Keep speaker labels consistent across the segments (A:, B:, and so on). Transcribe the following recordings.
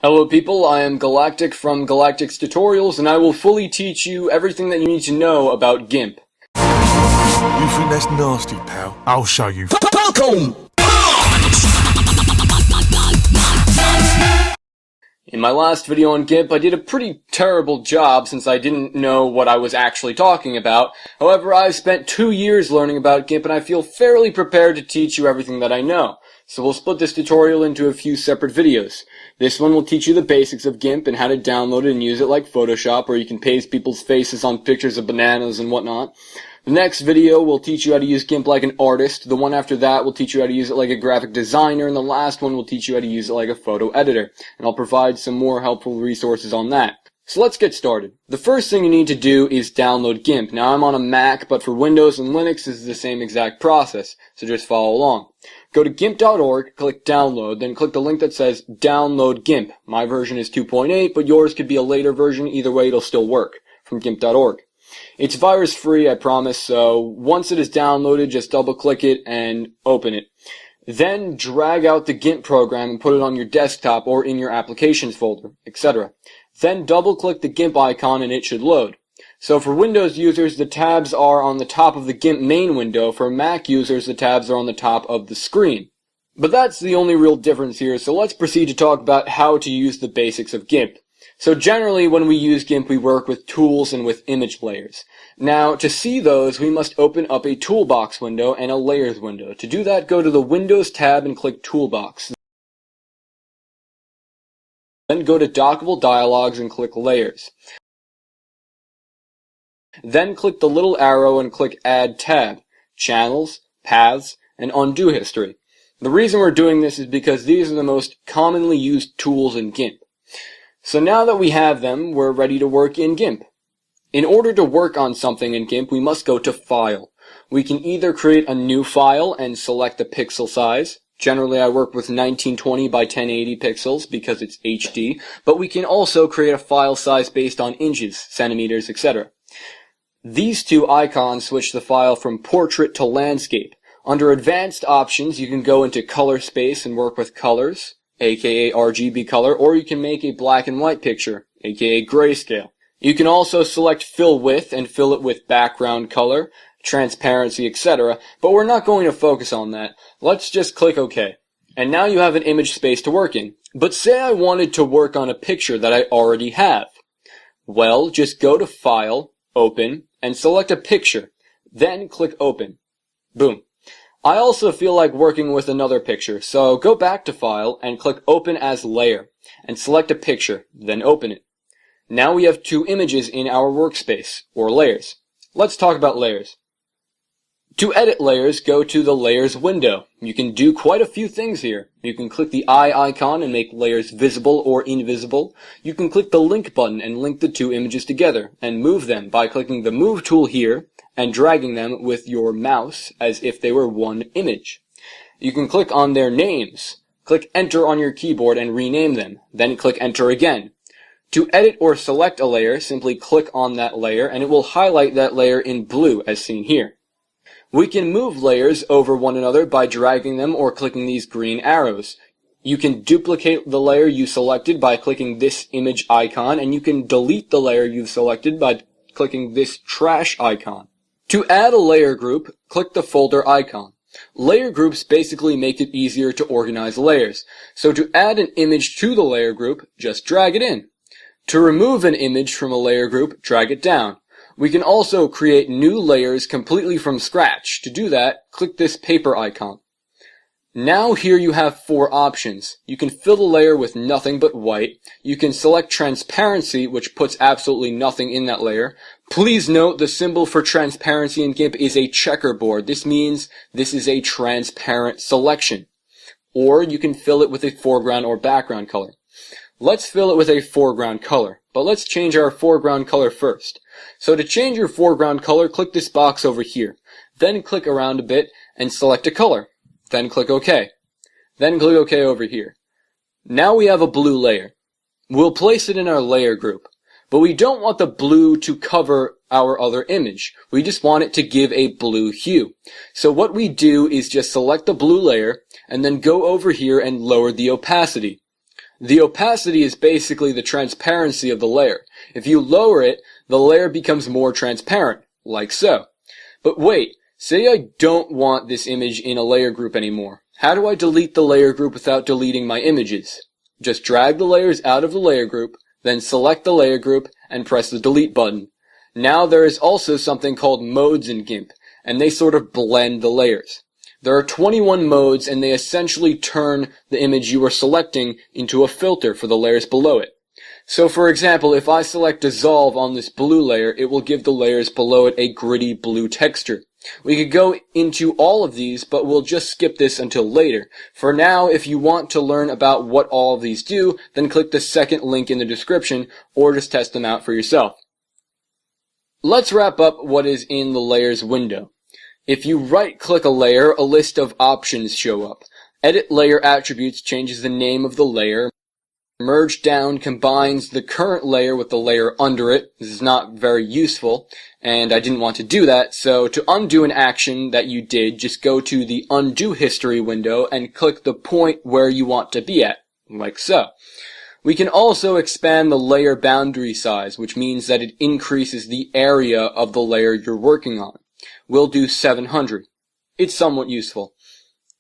A: Hello people, I am Galactic from Galactic's Tutorials, and I will fully teach you everything that you need to know about Gimp.
B: You think that's nasty, pal? I'll show you. Falcon!
A: In my last video on Gimp, I did a pretty terrible job since I didn't know what I was actually talking about. However, I've spent 2 years learning about Gimp, and I feel fairly prepared to teach you everything that I know. So we'll split this tutorial into a few separate videos. This one will teach you the basics of Gimp and how to download it and use it like Photoshop, where you can paste people's faces on pictures of bananas and whatnot. The next video will teach you how to use Gimp like an artist. The one after that will teach you how to use it like a graphic designer. And the last one will teach you how to use it like a photo editor. And I'll provide some more helpful resources on that. So let's get started. The first thing you need to do is download Gimp. Now I'm on a Mac, but for Windows and Linux this is the same exact process. So just follow along. Go to gimp.org, click download, then click the link that says download Gimp. My version is 2.8, but yours could be a later version. Either way, it'll still work from gimp.org. It's virus free, I promise, so once it is downloaded, just double click it and open it. Then drag out the Gimp program and put it on your desktop or in your applications folder, etc. Then double click the Gimp icon and it should load. So for Windows users, the tabs are on the top of the Gimp main window. For Mac users, the tabs are on the top of the screen. But that's the only real difference here, so let's proceed to talk about how to use the basics of Gimp. So generally, when we use Gimp, we work with tools and with image layers. Now, to see those, we must open up a toolbox window and a layers window. To do that, go to the Windows tab and click Toolbox. Then go to Dockable Dialogues and click Layers. Then click the little arrow and click Add Tab, Channels, Paths, and Undo History. The reason we're doing this is because these are the most commonly used tools in Gimp. So now that we have them, we're ready to work in Gimp. In order to work on something in Gimp, we must go to File. We can either create a new file and select the pixel size. Generally, I work with 1920 by 1080 pixels because it's HD, but we can also create a file size based on inches, centimeters, etc. These two icons switch the file from portrait to landscape. Under Advanced Options, you can go into Color Space and work with colors, aka RGB color, or you can make a black and white picture, aka grayscale. You can also select Fill With and fill it with background color, transparency, etc., but we're not going to focus on that. Let's just click OK. And now you have an image space to work in. But say I wanted to work on a picture that I already have. Well, just go to File, Open, and select a picture. Then click Open. Boom. I also feel like working with another picture, so go back to File and click Open as Layer, and select a picture, then open it. Now we have two images in our workspace, or layers. Let's talk about layers. To edit layers, go to the Layers window. You can do quite a few things here. You can click the eye icon and make layers visible or invisible. You can click the link button and link the two images together, and move them by clicking the Move tool here, and dragging them with your mouse as if they were one image. You can click on their names. Click Enter on your keyboard and rename them. Then click Enter again. To edit or select a layer, simply click on that layer and it will highlight that layer in blue as seen here. We can move layers over one another by dragging them or clicking these green arrows. You can duplicate the layer you selected by clicking this image icon, and you can delete the layer you've selected by clicking this trash icon. To add a layer group, click the folder icon. Layer groups basically make it easier to organize layers. So to add an image to the layer group, just drag it in. To remove an image from a layer group, drag it down. We can also create new layers completely from scratch. To do that, click this paper icon. Now here you have four options. You can fill the layer with nothing but white. You can select transparency, which puts absolutely nothing in that layer. Please note the symbol for transparency in Gimp is a checkerboard. This means this is a transparent selection. Or you can fill it with a foreground or background color. Let's fill it with a foreground color, but let's change our foreground color first. So to change your foreground color, click this box over here. Then click around a bit and select a color. Then click OK. Then click OK over here. Now we have a blue layer. We'll place it in our layer group. But we don't want the blue to cover our other image. We just want it to give a blue hue. So what we do is just select the blue layer and then go over here and lower the opacity. The opacity is basically the transparency of the layer. If you lower it, the layer becomes more transparent, like so. But wait, say I don't want this image in a layer group anymore. How do I delete the layer group without deleting my images? Just drag the layers out of the layer group, then select the layer group and press the delete button. Now there is also something called modes in Gimp, and they sort of blend the layers. There are 21 modes, and they essentially turn the image you are selecting into a filter for the layers below it. So for example, if I select dissolve on this blue layer, it will give the layers below it a gritty blue texture. We could go into all of these, but we'll just skip this until later. For now, if you want to learn about what all of these do, then click the second link in the description, or just test them out for yourself. Let's wrap up what is in the layers window. If you right-click a layer, a list of options show up. Edit layer attributes changes the name of the layer. Merge down combines the current layer with the layer under it. This is not very useful, and I didn't want to do that, so to undo an action that you did, just go to the undo history window and click the point where you want to be at, like so. We can also expand the layer boundary size, which means that it increases the area of the layer you're working on. We'll do 700. It's somewhat useful.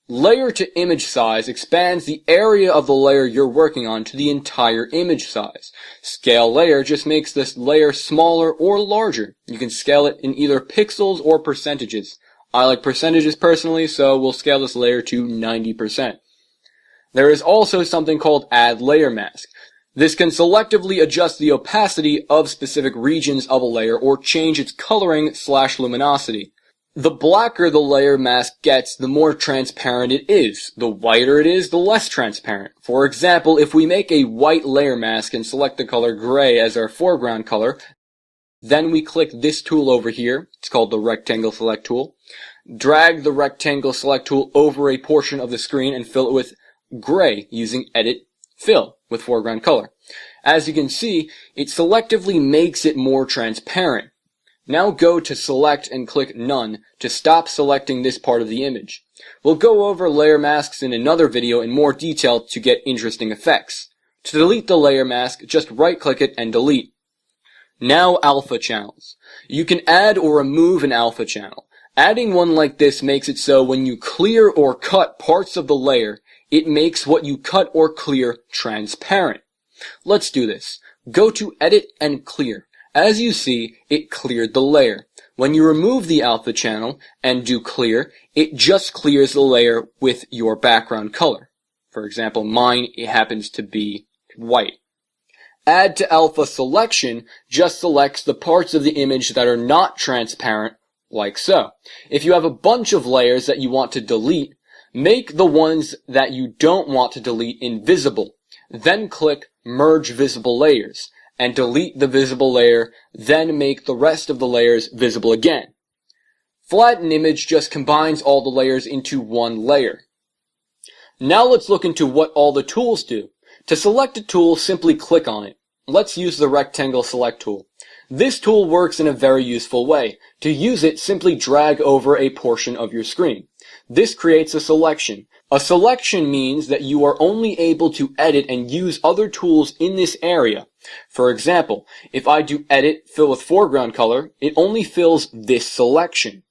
A: Layer to image size expands the area of the layer you're working on to the entire image size. Scale layer just makes this layer smaller or larger. You can scale it in either pixels or percentages. I like percentages personally, so we'll scale this layer to 90%. There is also something called add layer mask. This can selectively adjust the opacity of specific regions of a layer or change its coloring/luminosity. The blacker the layer mask gets, the more transparent it is. The whiter it is, the less transparent. For example, if we make a white layer mask and select the color gray as our foreground color, then we click this tool over here. It's called the rectangle select tool. Drag the rectangle select tool over a portion of the screen and fill it with gray using edit fill with foreground color. As you can see, it selectively makes it more transparent. Now go to select and click none to stop selecting this part of the image. We'll go over layer masks in another video in more detail to get interesting effects. To delete the layer mask, just right click it and delete. Now alpha channels. You can add or remove an alpha channel. Adding one like this makes it so when you clear or cut parts of the layer, it makes what you cut or clear transparent. Let's do this. Go to edit and clear. As you see, it cleared the layer. When you remove the alpha channel and do clear, it just clears the layer with your background color. For example, mine, it happens to be white. Add to alpha selection just selects the parts of the image that are not transparent, like so. If you have a bunch of layers that you want to delete, make the ones that you don't want to delete invisible. Then click Merge Visible Layers and delete the visible layer, then make the rest of the layers visible again. Flatten image just combines all the layers into one layer. Now let's look into what all the tools do. To select a tool, simply click on it. Let's use the rectangle select tool. This tool works in a very useful way. To use it, simply drag over a portion of your screen. This creates a selection. A selection means that you are only able to edit and use other tools in this area. For example, if I do edit, fill with foreground color, it only fills this selection.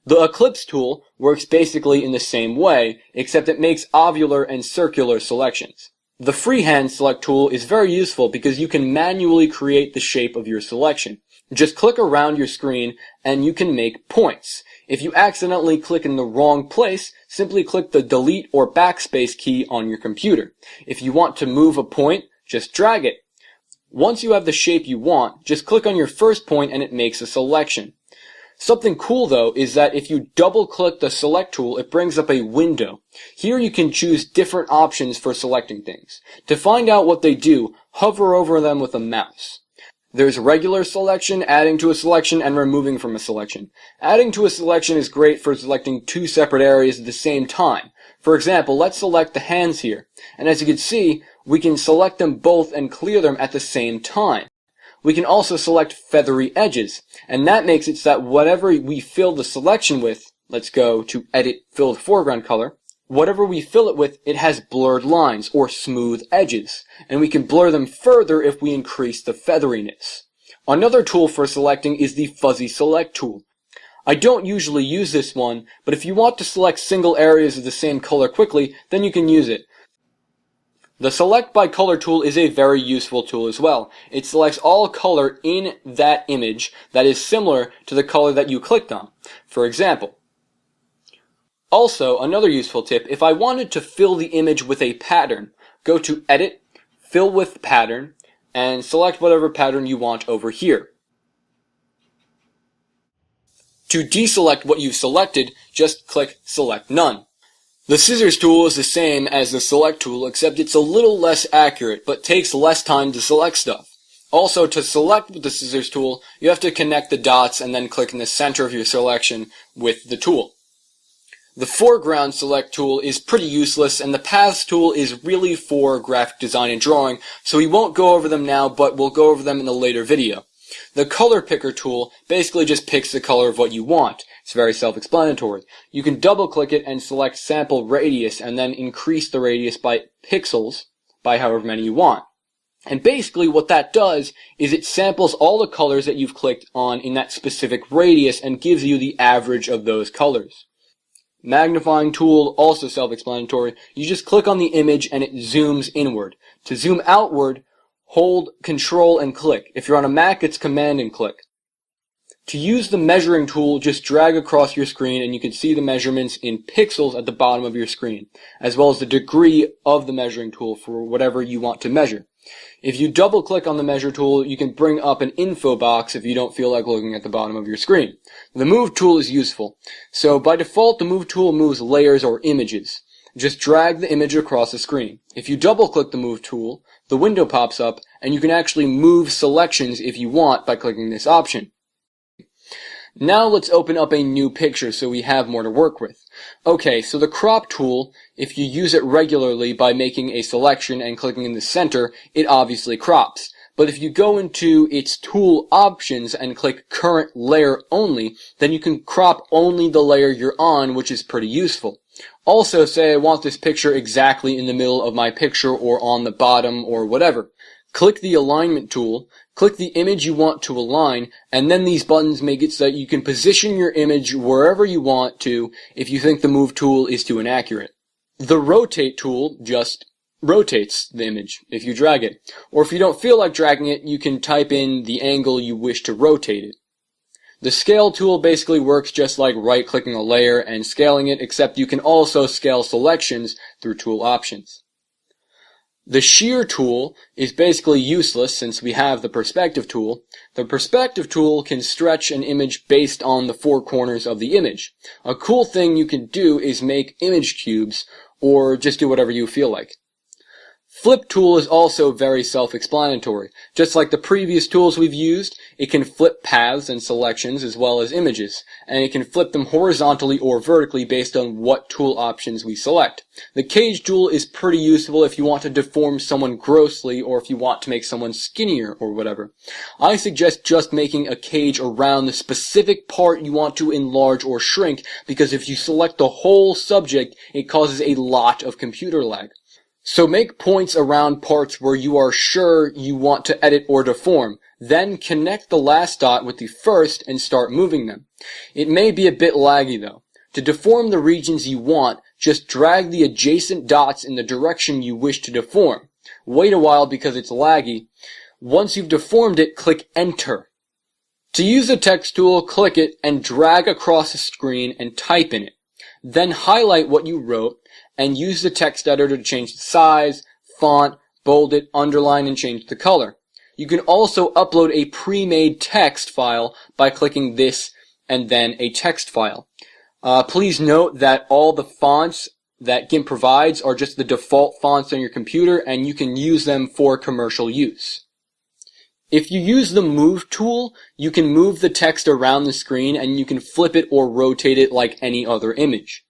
A: The ellipse tool works basically in the same way, except it makes ovular and circular selections. The freehand select tool is very useful because you can manually create the shape of your selection. Just click around your screen and you can make points. If you accidentally click in the wrong place, simply click the delete or backspace key on your computer. If you want to move a point, just drag it. Once you have the shape you want, just click on your first point and it makes a selection. Something cool though is that if you double click the select tool, it brings up a window. Here you can choose different options for selecting things. To find out what they do, hover over them with a mouse. There's regular selection, adding to a selection, and removing from a selection. Adding to a selection is great for selecting two separate areas at the same time. For example, let's select the hands here. And as you can see, we can select them both and clear them at the same time. We can also select feathery edges, and that makes it so that whatever we fill the selection with, let's go to edit fill with foreground color, whatever we fill it with, it has blurred lines or smooth edges, and we can blur them further if we increase the featheriness. Another tool for selecting is the Fuzzy Select tool. I don't usually use this one, but if you want to select single areas of the same color quickly, then you can use it. The Select by Color tool is a very useful tool as well. It selects all color in that image that is similar to the color that you clicked on. For example. Also, another useful tip, if I wanted to fill the image with a pattern, go to Edit, Fill with Pattern, and select whatever pattern you want over here. To deselect what you've selected, just click Select None. The Scissors tool is the same as the Select tool, except it's a little less accurate, but takes less time to select stuff. Also, to select with the Scissors tool, you have to connect the dots and then click in the center of your selection with the tool. The Foreground Select tool is pretty useless, and the Paths tool is really for graphic design and drawing, so we won't go over them now, but we'll go over them in a later video. The Color Picker tool basically just picks the color of what you want. It's very self-explanatory. You can double-click it and select Sample Radius, and then increase the radius by pixels by however many you want. And basically what that does is it samples all the colors that you've clicked on in that specific radius and gives you the average of those colors. Magnifying tool, also self-explanatory. You just click on the image and it zooms inward. To zoom outward, hold Control and click. If you're on a Mac, it's Command and click. To use the measuring tool, just drag across your screen and you can see the measurements in pixels at the bottom of your screen, as well as the degree of the measuring tool for whatever you want to measure. If you double click on the measure tool, you can bring up an info box if you don't feel like looking at the bottom of your screen. The move tool is useful. So by default, the move tool moves layers or images. Just drag the image across the screen. If you double click the move tool, the window pops up and you can actually move selections if you want by clicking this option. Now let's open up a new picture so we have more to work with. Okay, so the crop tool, if you use it regularly by making a selection and clicking in the center, it obviously crops. But if you go into its tool options and click current layer only, then you can crop only the layer you're on, which is pretty useful. Also, say I want this picture exactly in the middle of my picture or on the bottom or whatever. Click the alignment tool, click the image you want to align, and then these buttons make it so that you can position your image wherever you want to if you think the move tool is too inaccurate. The rotate tool just rotates the image if you drag it. Or if you don't feel like dragging it, you can type in the angle you wish to rotate it. The scale tool basically works just like right-clicking a layer and scaling it, except you can also scale selections through tool options. The shear tool is basically useless since we have the perspective tool. The perspective tool can stretch an image based on the four corners of the image. A cool thing you can do is make image cubes, or just do whatever you feel like. Flip tool is also very self-explanatory. Just like the previous tools we've used, it can flip paths and selections as well as images, and it can flip them horizontally or vertically based on what tool options we select. The cage tool is pretty useful if you want to deform someone grossly or if you want to make someone skinnier or whatever. I suggest just making a cage around the specific part you want to enlarge or shrink, because if you select the whole subject, it causes a lot of computer lag. So make points around parts where you are sure you want to edit or deform. Then connect the last dot with the first and start moving them. It may be a bit laggy though. To deform the regions you want, just drag the adjacent dots in the direction you wish to deform. Wait a while because it's laggy. Once you've deformed it, click Enter. To use the text tool, click it and drag across the screen and type in it. Then highlight what you wrote and use the text editor to change the size, font, bold it, underline, and change the color. You can also upload a pre-made text file by clicking this and then a text file. Please note that all the fonts that Gimp provides are just the default fonts on your computer, and you can use them for commercial use. If you use the Move tool, you can move the text around the screen and you can flip it or rotate it like any other image.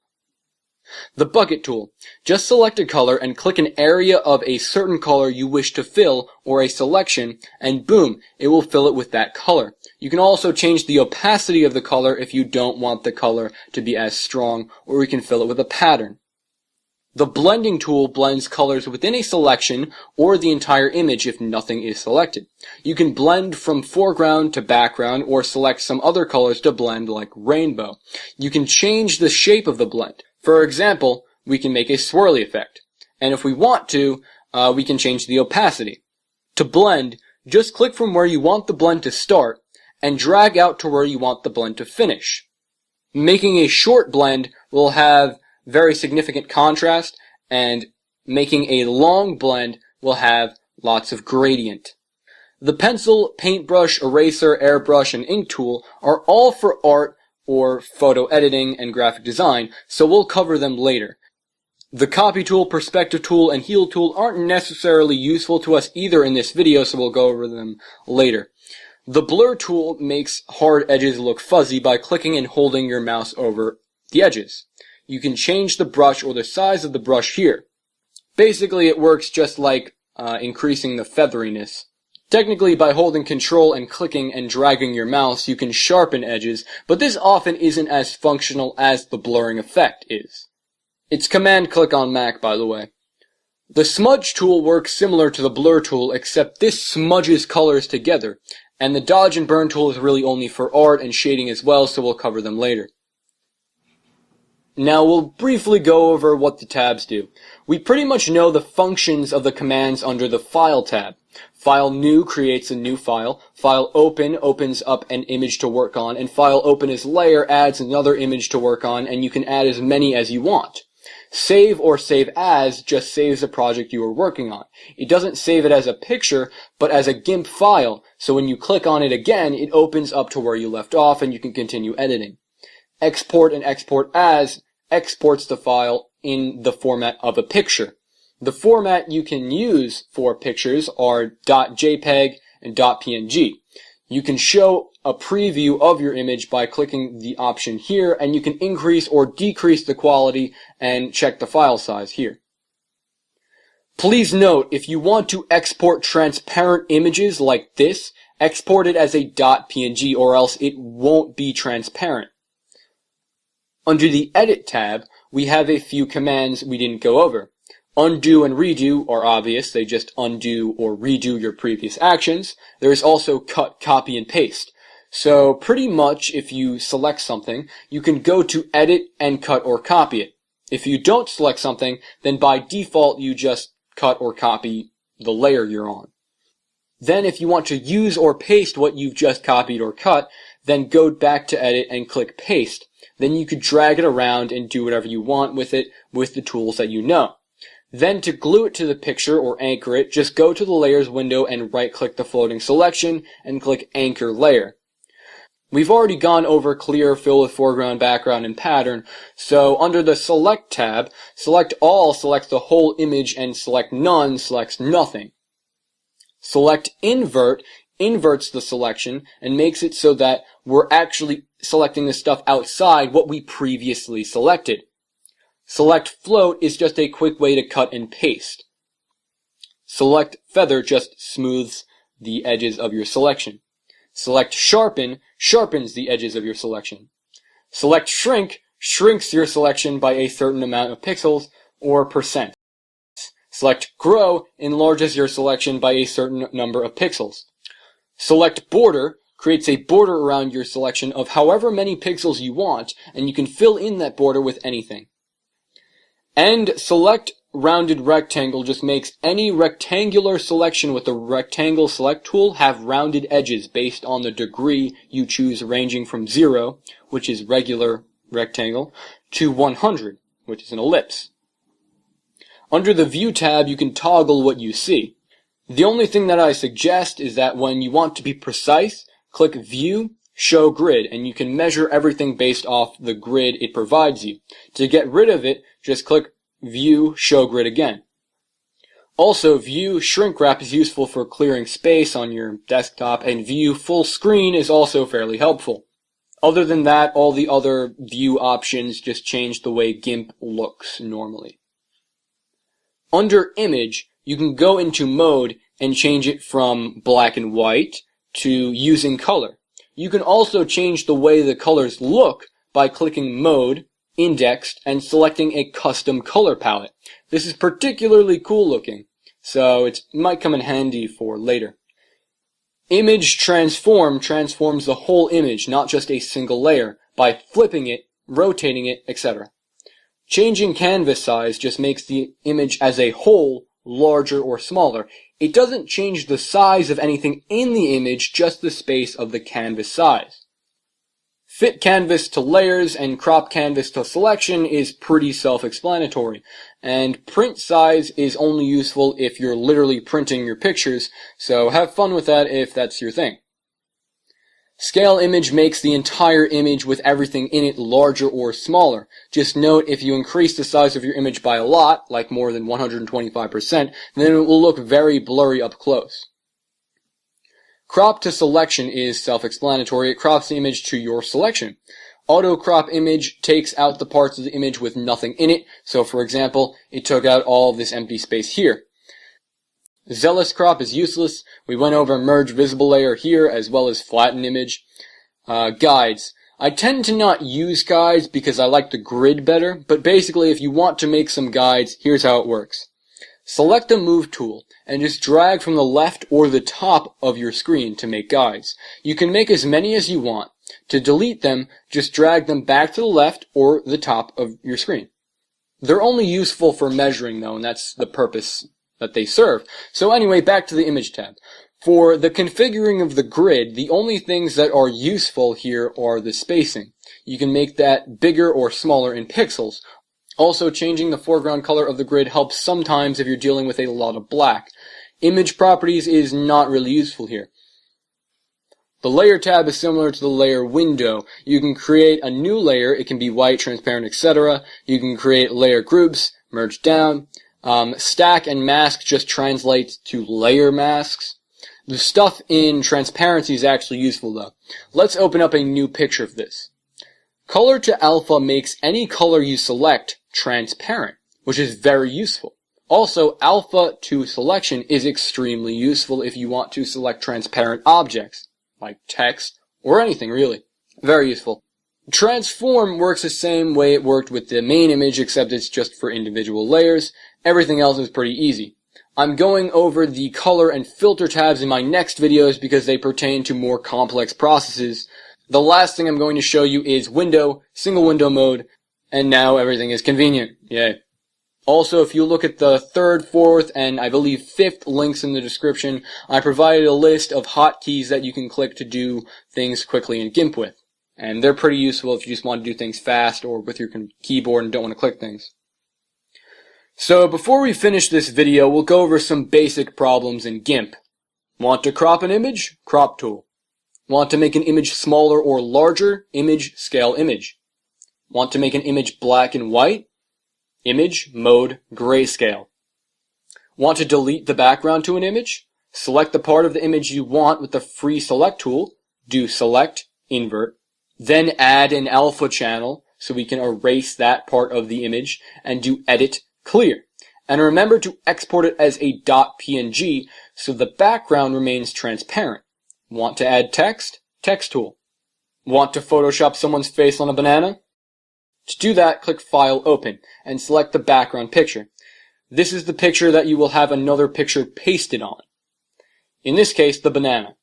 A: The Bucket tool. Just select a color and click an area of a certain color you wish to fill or a selection, and boom, it will fill it with that color. You can also change the opacity of the color if you don't want the color to be as strong, or you can fill it with a pattern. The blending tool blends colors within a selection or the entire image if nothing is selected. You can blend from foreground to background or select some other colors to blend like rainbow. You can change the shape of the blend. For example, we can make a swirly effect. And if we want to, we can change the opacity. To blend, just click from where you want the blend to start and drag out to where you want the blend to finish. Making a short blend will have very significant contrast, and making a long blend will have lots of gradient. The pencil, paintbrush, eraser, airbrush, and ink tool are all for art or photo editing and graphic design, so we'll cover them later. The copy tool, perspective tool, and heal tool aren't necessarily useful to us either in this video, so we'll go over them later. The blur tool makes hard edges look fuzzy by clicking and holding your mouse over the edges. You can change the brush or the size of the brush here. Basically, it works just like increasing the featheriness. Technically, by holding Control and clicking and dragging your mouse, you can sharpen edges, but this often isn't as functional as the blurring effect is. It's Command-click on Mac, by the way. The smudge tool works similar to the blur tool, except this smudges colors together, and the dodge and burn tool is really only for art and shading as well, so we'll cover them later. Now we'll briefly go over what the tabs do. We pretty much know the functions of the commands under the File tab. File New creates a new file, File Open opens up an image to work on, and File Open as Layer adds another image to work on, and you can add as many as you want. Save or Save As just saves the project you are working on. It doesn't save it as a picture, but as a GIMP file, so when you click on it again, it opens up to where you left off and you can continue editing. Export and Export As exports the file in the format of a picture. The format you can use for pictures are .jpeg and .png. You can show a preview of your image by clicking the option here, and you can increase or decrease the quality and check the file size here. Please note, if you want to export transparent images like this, export it as a .png or else it won't be transparent. Under the Edit tab, we have a few commands we didn't go over. Undo and redo are obvious, they just undo or redo your previous actions. There is also cut, copy, and paste. So pretty much if you select something, you can go to edit and cut or copy it. If you don't select something, then by default you just cut or copy the layer you're on. Then if you want to use or paste what you've just copied or cut, then go back to edit and click paste. Then you could drag it around and do whatever you want with it with the tools that you know. Then to glue it to the picture or anchor it, just go to the Layers window and right-click the floating selection and click Anchor Layer. We've already gone over Clear, Fill with Foreground, Background, and Pattern, so under the Select tab, Select All selects the whole image and Select None selects nothing. Select Invert inverts the selection and makes it so that we're actually selecting the stuff outside what we previously selected. Select Float is just a quick way to cut and paste. Select Feather just smooths the edges of your selection. Select Sharpen sharpens the edges of your selection. Select Shrink shrinks your selection by a certain amount of pixels or percent. Select Grow enlarges your selection by a certain number of pixels. Select Border creates a border around your selection of however many pixels you want, and you can fill in that border with anything. And Select Rounded Rectangle just makes any rectangular selection with the Rectangle Select tool have rounded edges based on the degree you choose, ranging from 0, which is regular rectangle, to 100, which is an ellipse. Under the View tab, you can toggle what you see. The only thing that I suggest is that when you want to be precise, click View, Show Grid, and you can measure everything based off the grid it provides you. To get rid of it, just click View, Show Grid again. Also, View Shrink Wrap is useful for clearing space on your desktop, and View Full Screen is also fairly helpful. Other than that, all the other view options just change the way GIMP looks normally. Under Image, you can go into Mode and change it from black and white to using color. You can also change the way the colors look by clicking Mode, indexed, and selecting a custom color palette. This is particularly cool looking, so it might come in handy for later. Image transform transforms the whole image, not just a single layer, by flipping it, rotating it, etc. Changing canvas size just makes the image as a whole larger or smaller. It doesn't change the size of anything in the image, just the space of the canvas size. Fit canvas to layers and crop canvas to selection is pretty self-explanatory, and print size is only useful if you're literally printing your pictures, so have fun with that if that's your thing. Scale image makes the entire image with everything in it larger or smaller. Just note, if you increase the size of your image by a lot, like more than 125%, then it will look very blurry up close. Crop to selection is self-explanatory. It crops the image to your selection. Auto crop image takes out the parts of the image with nothing in it. So for example, it took out all of this empty space here. Zealous crop is useless. We went over merge visible layer here as well as flatten image. Guides. I tend to not use guides because I like the grid better, but basically if you want to make some guides, here's how it works. Select a move tool and just drag from the left or the top of your screen to make guides. You can make as many as you want. To delete them, just drag them back to the left or the top of your screen. They're only useful for measuring though, and that's the purpose that they serve. So anyway, back to the image tab. For the configuring of the grid, the only things that are useful here are the spacing. You can make that bigger or smaller in pixels. Also, changing the foreground color of the grid helps sometimes if you're dealing with a lot of black. Image properties is not really useful here. The layer tab is similar to the layer window. You can create a new layer. It can be white, transparent, etc. You can create layer groups, merge down. Stack and mask just translates to layer masks. The stuff in transparency is actually useful though. Let's open up a new picture of this. Color to alpha makes any color you select transparent, which is very useful. Also, alpha to selection is extremely useful if you want to select transparent objects, like text or anything really. Very useful. Transform works the same way it worked with the main image, except it's just for individual layers. Everything else is pretty easy. I'm going over the color and filter tabs in my next videos because they pertain to more complex processes. The last thing I'm going to show you is window, single window mode, and now everything is convenient. Yay. Also, if you look at the third, fourth, and I believe fifth links in the description, I provided a list of hotkeys that you can click to do things quickly in Gimp with. And they're pretty useful if you just want to do things fast or with your keyboard and don't want to click things. So before we finish this video, we'll go over some basic problems in Gimp. Want to crop an image? Crop tool. Want to make an image smaller or larger? Image, scale image. Want to make an image black and white? Image, mode, grayscale. Want to delete the background to an image? Select the part of the image you want with the free select tool. Do select, invert. Then add an alpha channel so we can erase that part of the image and do edit, clear. And remember to export it as a .png so the background remains transparent. Want to add text? Text tool. Want to Photoshop someone's face on a banana? To do that, click File, Open, and select the background picture. This is the picture that you will have another picture pasted on. In this case, the banana.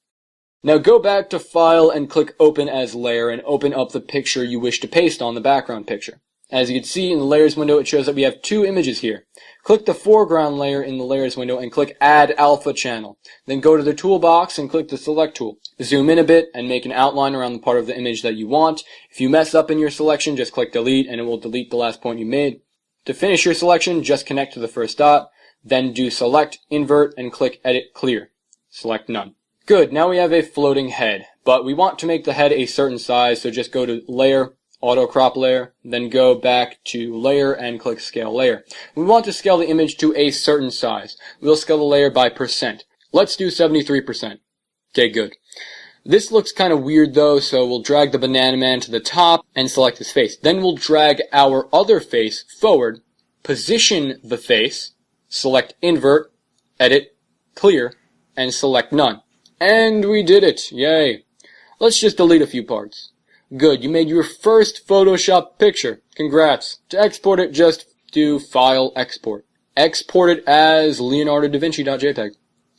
A: Now go back to File and click Open as Layer and open up the picture you wish to paste on the background picture. As you can see in the Layers window, it shows that we have two images here. Click the foreground layer in the Layers window and click Add Alpha Channel. Then go to the toolbox and click the Select tool. Zoom in a bit and make an outline around the part of the image that you want. If you mess up in your selection, just click Delete and it will delete the last point you made. To finish your selection, just connect to the first dot. Then do Select, Invert, and click Edit Clear. Select None. Good, now we have a floating head. But we want to make the head a certain size, so just go to Layer, Auto Crop Layer, then go back to Layer and click Scale Layer. We want to scale the image to a certain size. We'll scale the layer by %. Let's do 73%. Okay, good. This looks kind of weird though, so we'll drag the banana man to the top and select his face. Then we'll drag our other face forward, position the face, select Invert, Edit, Clear, and select None. And we did it. Yay. Let's just delete a few parts. Good, you made your first Photoshop picture. Congrats. To export it, just do File Export. Export it as leonardodavinci.jpg.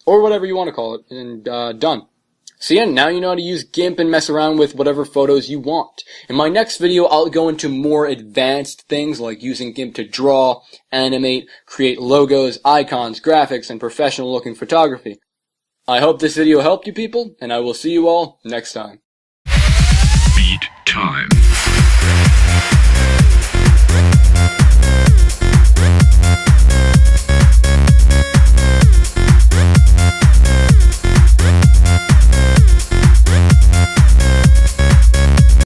A: Or whatever you want to call it, and done. So yeah, now you know how to use Gimp and mess around with whatever photos you want. In my next video, I'll go into more advanced things like using Gimp to draw, animate, create logos, icons, graphics, and professional looking photography. I hope this video helped you people, and I will see you all next time.
C: Beat time.